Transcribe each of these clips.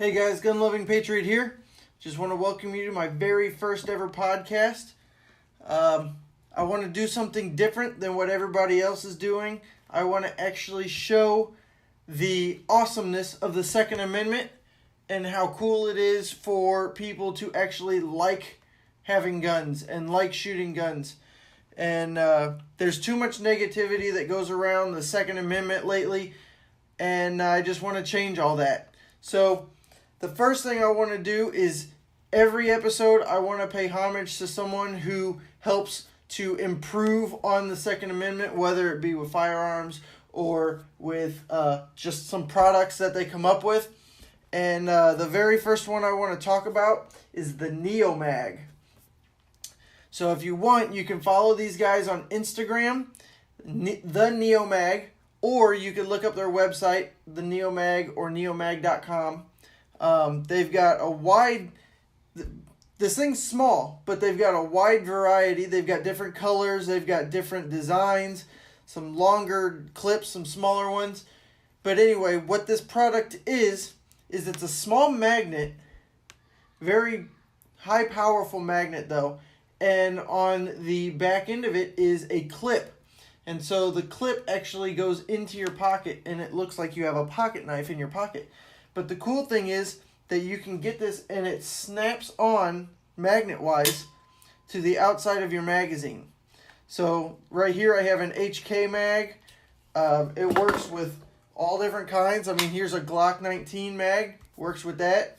Hey guys, gun loving patriot here. Just want to welcome you to my very first ever podcast. I want to do something different than what everybody else is doing. I want to actually show the awesomeness of the Second Amendment and how cool it is for people to actually like having guns and like shooting guns. And there's too much negativity that goes around the Second Amendment lately, and I just want to change all that. So the first thing I want to do is every episode I want to pay homage to someone who helps to improve on the Second Amendment, whether it be with firearms or with just some products that they come up with. And the very first one I want to talk about is the Neomag. So if you want, you can follow these guys on Instagram, the Neomag, or you can look up their website, the Neomag or neomag.com. They've got a wide... This thing's small, but they've got a wide variety. They've got different colors. They've got different designs, some longer clips, some smaller ones. But anyway, what this product is it's a small magnet, very high powerful magnet though. And on the back end of it is a clip. And so the clip actually goes into your pocket and it looks like you have a pocket knife in your pocket. But the cool thing is that you can get this and it snaps on magnet-wise to the outside of your magazine. So right here I have an HK mag. It works with all different kinds. I mean, here's a Glock 19 mag, works with that.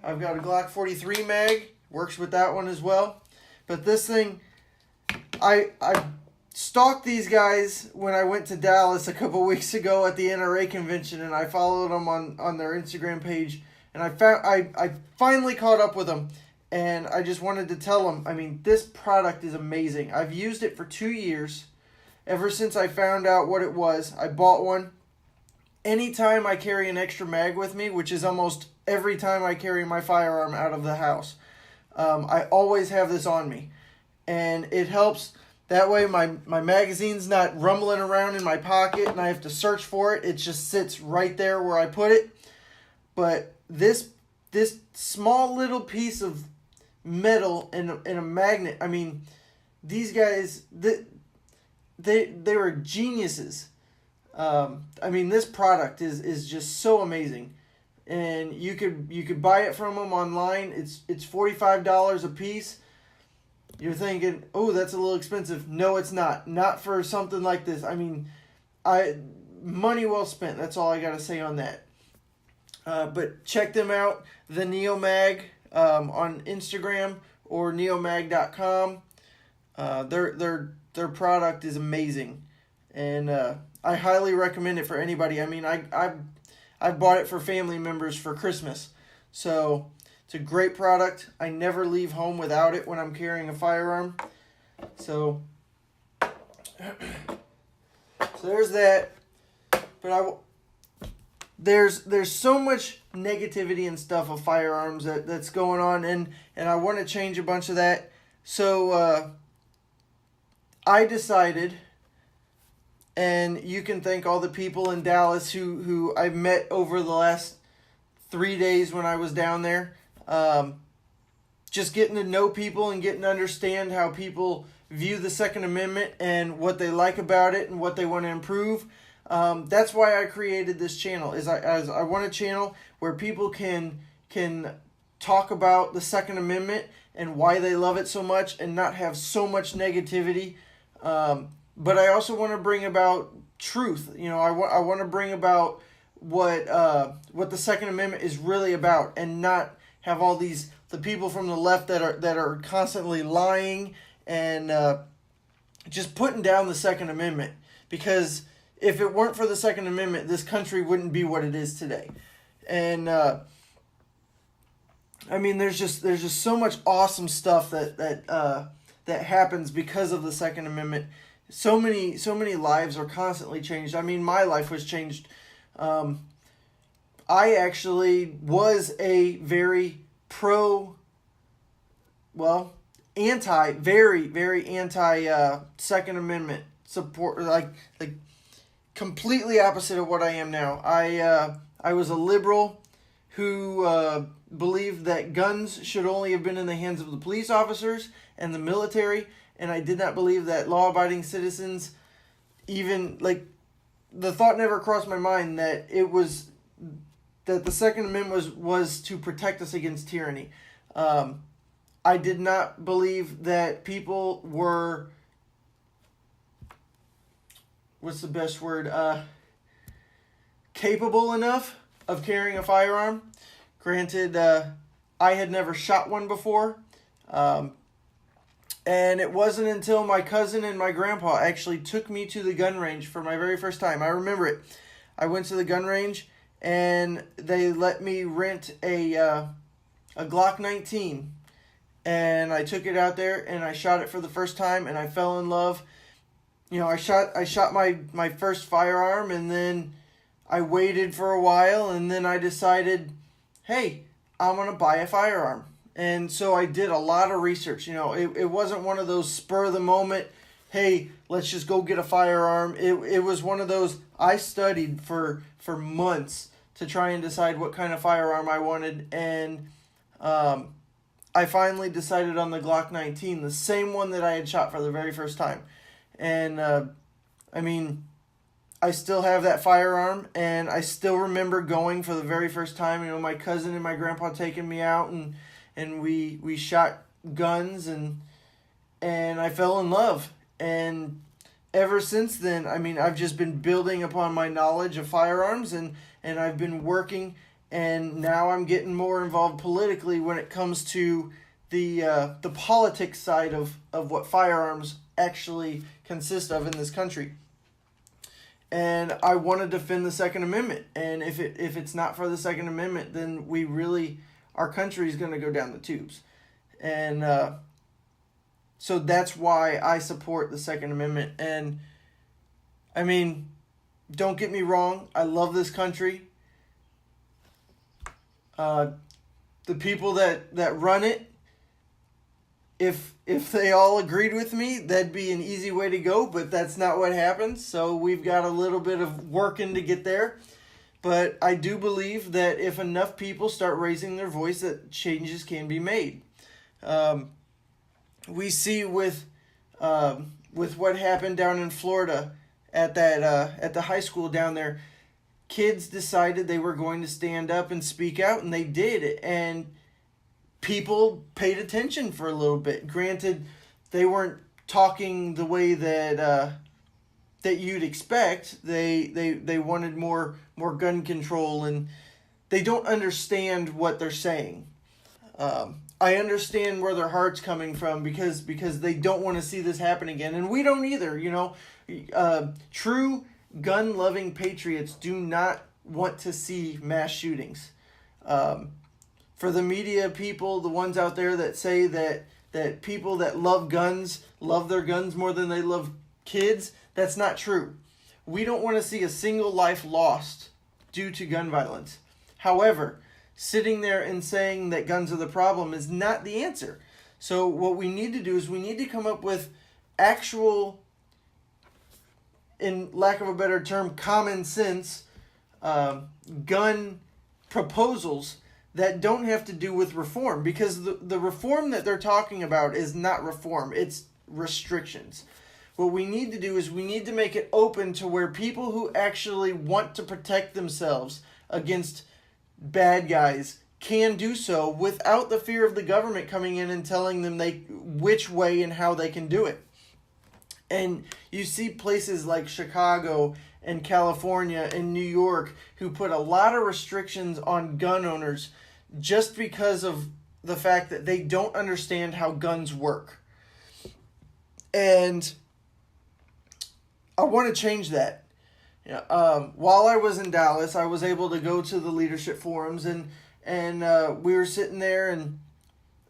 I've got a Glock 43 mag, works with that one as well. But this thing, I stalked these guys when I went to Dallas a couple weeks ago at the NRA convention, and I followed them on their Instagram page. And I finally caught up with them, and I just wanted to tell them, I mean, this product is amazing. I've used it for 2 years. Ever since I found out what it was, I bought one. Anytime I carry an extra mag with me, which is almost every time I carry my firearm out of the house, I always have this on me. And it helps. That way my magazine's not rumbling around in my pocket and I have to search for it. It just sits right there where I put it. But this small little piece of metal and a magnet, I mean, these guys, they were geniuses. I mean, this product is just so amazing. And you could buy it from them online. It's $45 a piece. You're thinking, oh, that's a little expensive. No, it's not. Not for something like this. I mean, money well spent. That's all I got to say on that. But check them out, the Neomag, on Instagram or neomag.com. Their product is amazing, and I highly recommend it for anybody. I mean, I've bought it for family members for Christmas, so it's a great product. I never leave home without it when I'm carrying a firearm. So there's that. But there's so much negativity and stuff of firearms that's going on, and I want to change a bunch of that. So I decided, and you can thank all the people in Dallas who I met over the last 3 days when I was down there. Just getting to know people and getting to understand how people view the Second Amendment and what they like about it and what they want to improve. That's why I created this channel. I want a channel where people can talk about the Second Amendment and why they love it so much and not have so much negativity. But I also want to bring about truth. You know, I want to bring about what the Second Amendment is really about, and not have all the people from the left that are constantly lying and just putting down the Second Amendment. Because if it weren't for the Second Amendment, this country wouldn't be what it is today. And I mean, there's just so much awesome stuff that happens because of the Second Amendment. So many lives are constantly changed. I mean, my life was changed. I actually was a very very anti Second Amendment support, like completely opposite of what I am now. I was a liberal who believed that guns should only have been in the hands of the police officers and the military, and I did not believe that law-abiding citizens, even, like, the thought never crossed my mind that the Second Amendment was to protect us against tyranny. I did not believe that people were, what's the best word, capable enough of carrying a firearm. Granted, I had never shot one before, and it wasn't until my cousin and my grandpa actually took me to the gun range for my very first time. I remember it. I went to the gun range, and they let me rent a Glock 19, and I took it out there, and I shot it for the first time, and I fell in love. You know, I shot my first firearm, and then I waited for a while, and then I decided, hey, I'm going to buy a firearm. And so I did a lot of research. You know, it wasn't one of those spur of the moment, hey, let's just go get a firearm. It was one of those, I studied for months to try and decide what kind of firearm I wanted, and I finally decided on the Glock 19, the same one that I had shot for the very first time. And, I mean, I still have that firearm, and I still remember going for the very first time. You know, my cousin and my grandpa taking me out, and we shot guns, and I fell in love. And ever since then, I mean, I've just been building upon my knowledge of firearms, and I've been working, and now I'm getting more involved politically when it comes to the politics side of what firearms actually consist of in this country. And I want to defend the Second Amendment. And if it's not for the Second Amendment, then our country is going to go down the tubes. And so that's why I support the Second Amendment. And I mean, don't get me wrong, I love this country. The people that run it, if they all agreed with me, that'd be an easy way to go, but that's not what happens. So we've got a little bit of working to get there. But I do believe that if enough people start raising their voice, that changes can be made. We see with what happened down in Florida at the high school down there, kids decided they were going to stand up and speak out, and they did. And people paid attention for a little bit. Granted, they weren't talking the way that you'd expect. They wanted more gun control, and they don't understand what they're saying. I understand where their heart's coming from because they don't want to see this happen again, and we don't either. You know, true gun-loving patriots do not want to see mass shootings. For the media people, the ones out there that say that people that love guns love their guns more than they love kids, that's not true. We don't want to see a single life lost due to gun violence. However, sitting there and saying that guns are the problem is not the answer. So what we need to do is we need to come up with actual, in lack of a better term, common sense gun proposals that don't have to do with reform, because the reform that they're talking about is not reform, it's restrictions. What we need to do is we need to make it open to where people who actually want to protect themselves against bad guys can do so without the fear of the government coming in and telling them which way and how they can do it. And you see places like Chicago and California and New York who put a lot of restrictions on gun owners just because of the fact that they don't understand how guns work. And I want to change that. While I was in Dallas, I was able to go to the leadership forums, and we were sitting there, and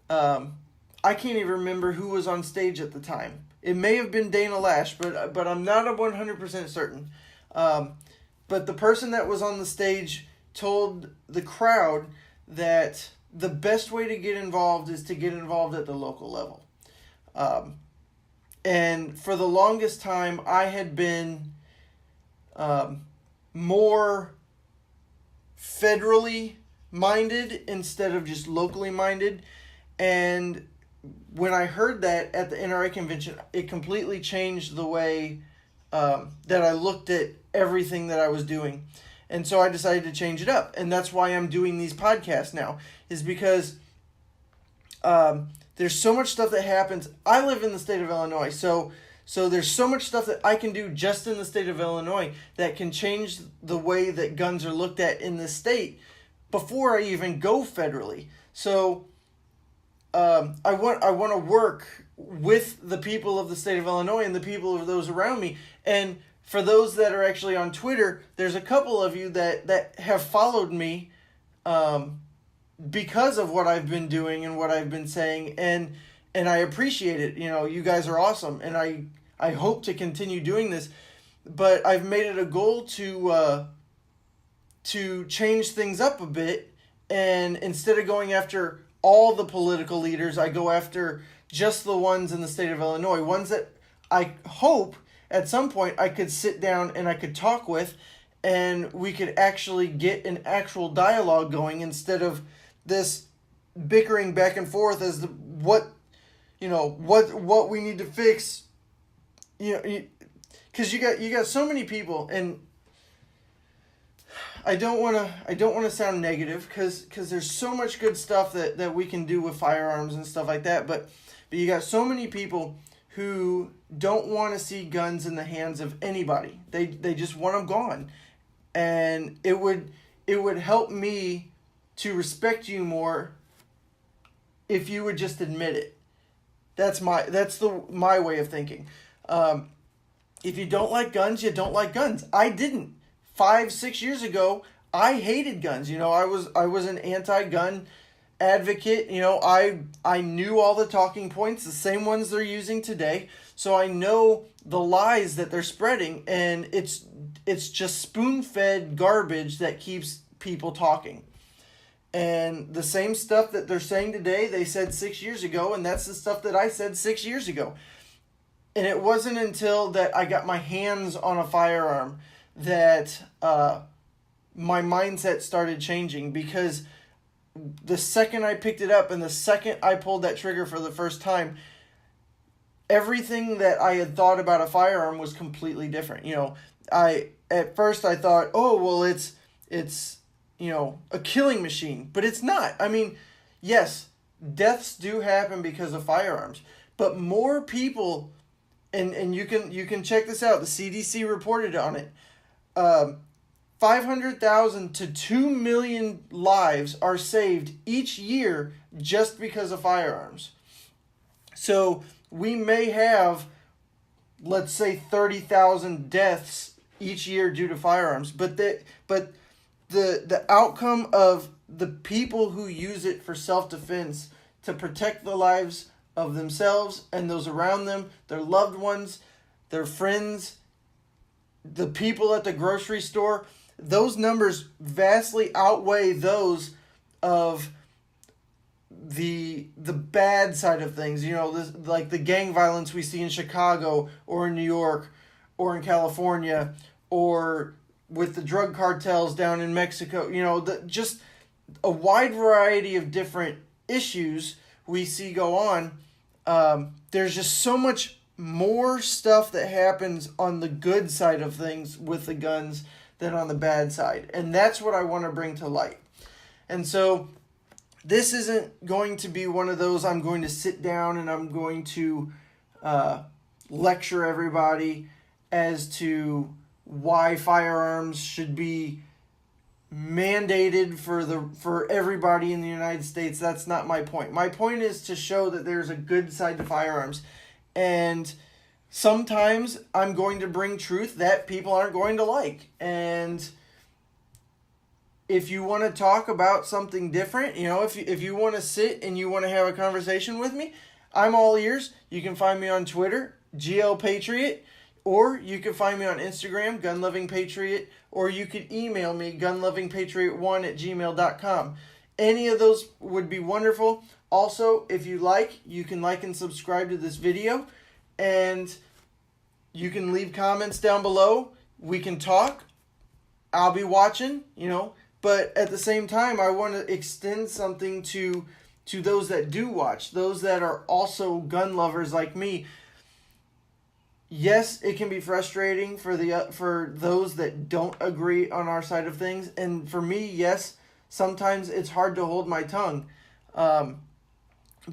I can't even remember who was on stage at the time. It may have been Dana Lash, but I'm not 100% certain. But the person that was on the stage told the crowd that the best way to get involved is to get involved at the local level. And for the longest time, I had been more federally minded instead of just locally minded. And when I heard that at the NRA convention, it completely changed the way that I looked at everything that I was doing. And so I decided to change it up. And that's why I'm doing these podcasts now, is because there's so much stuff that happens. I live in the state of Illinois, so there's so much stuff that I can do just in the state of Illinois that can change the way that guns are looked at in the state before I even go federally. So I want to work with the people of the state of Illinois and the people of those around me. And for those that are actually on Twitter, there's a couple of you that have followed me because of what I've been doing and what I've been saying, and I appreciate it. You know, you guys are awesome, and I hope to continue doing this. But I've made it a goal to change things up a bit, and instead of going after all the political leaders, I go after just the ones in the state of Illinois, ones that I hope at some point I could sit down and I could talk with, and we could actually get an actual dialogue going instead of this bickering back and forth as to what we need to fix. Because you got so many people, and I don't want to sound negative because there's so much good stuff that we can do with firearms and stuff like that, but you got so many people who don't want to see guns in the hands of anybody. They just want them gone. And it would help me to respect you more if you would just admit it. That's my way of thinking. If you don't like guns, you don't like guns. I didn't. 5-6 years ago, I hated guns. I was an anti-gun advocate. I knew all the talking points, the same ones they're using today. So I know the lies that they're spreading, and it's just spoon-fed garbage that keeps people talking. And the same stuff that they're saying today, they said 6 years ago, and that's the stuff that I said 6 years ago. And it wasn't until that I got my hands on a firearm that my mindset started changing, because the second I picked it up and the second I pulled that trigger for the first time, everything that I had thought about a firearm was completely different. At first I thought, oh, well, it's a killing machine, but it's not. I mean, yes, deaths do happen because of firearms, but more people, and you can check this out. The CDC reported on it. 500,000 to 2 million lives are saved each year just because of firearms. So we may have, let's say, 30,000 deaths each year due to firearms, but the outcome of the people who use it for self-defense to protect the lives of themselves and those around them, their loved ones, their friends, the people at the grocery store, those numbers vastly outweigh those of the bad side of things. Like the gang violence we see in Chicago or in New York or in California, or with the drug cartels down in Mexico. Just a wide variety of different issues we see go on. There's just so much more stuff that happens on the good side of things with the guns than on the bad side. And that's what I want to bring to light. And so this isn't going to be one of those I'm going to sit down and I'm going to lecture everybody as to why firearms should be mandated for everybody in the United States. That's not my point. My point is to show that there's a good side to firearms. And sometimes I'm going to bring truth that people aren't going to like. And if you want to talk about something different, if you want to sit and you want to have a conversation with me, I'm all ears. You can find me on Twitter, Patriot, or you can find me on Instagram, gunlovingpatriot, or you could email me, gunlovingpatriot1@gmail.com. Any of those would be wonderful. Also, if you like, you can like and subscribe to this video, and you can leave comments down below. We can talk. I'll be watching. But at the same time, I want to extend something to those that do watch, those that are also gun lovers like me. Yes, it can be frustrating for those that don't agree on our side of things, and for me, yes, sometimes it's hard to hold my tongue,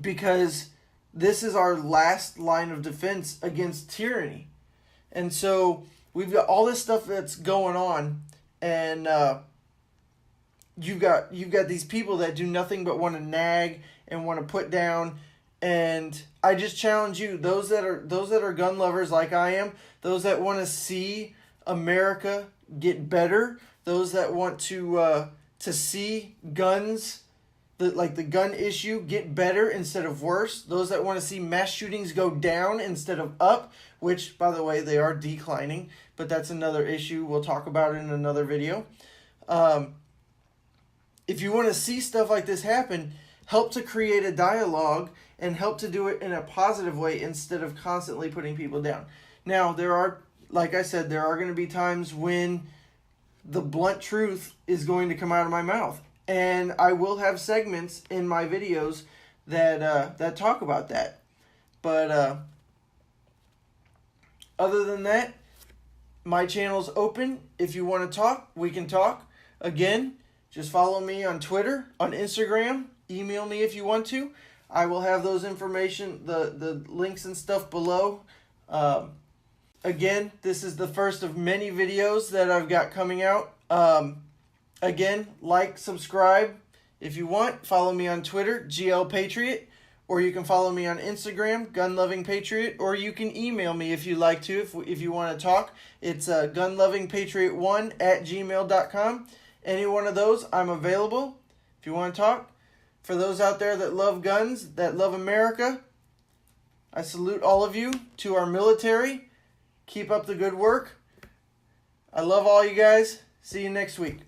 because this is our last line of defense against tyranny, and so we've got all this stuff that's going on, and you've got these people that do nothing but want to nag and want to put down. And I just challenge you, those that are gun lovers like I am, those that want to see America get better, those that want to see guns, the gun issue get better instead of worse, those that want to see mass shootings go down instead of up, which, by the way, they are declining, but that's another issue we'll talk about in another video. If you want to see stuff like this happen, help to create a dialogue and help to do it in a positive way instead of constantly putting people down. Now, like I said, there are going to be times when the blunt truth is going to come out of my mouth. And I will have segments in my videos that talk about that. But other than that, my channel's open. If you want to talk, we can talk. Again, just follow me on Twitter, on Instagram. Email me if you want to. I will have those information, the links and stuff below. Again, this is the first of many videos that I've got coming out. Again, like, subscribe if you want. Follow me on Twitter, GL Patriot, or you can follow me on Instagram, Gun-Loving Patriot, or you can email me if you like to, if you want to talk. It's gunlovingpatriot1@gmail.com. Any one of those, I'm available if you want to talk. For those out there that love guns, that love America, I salute all of you. To our military, keep up the good work. I love all you guys. See you next week.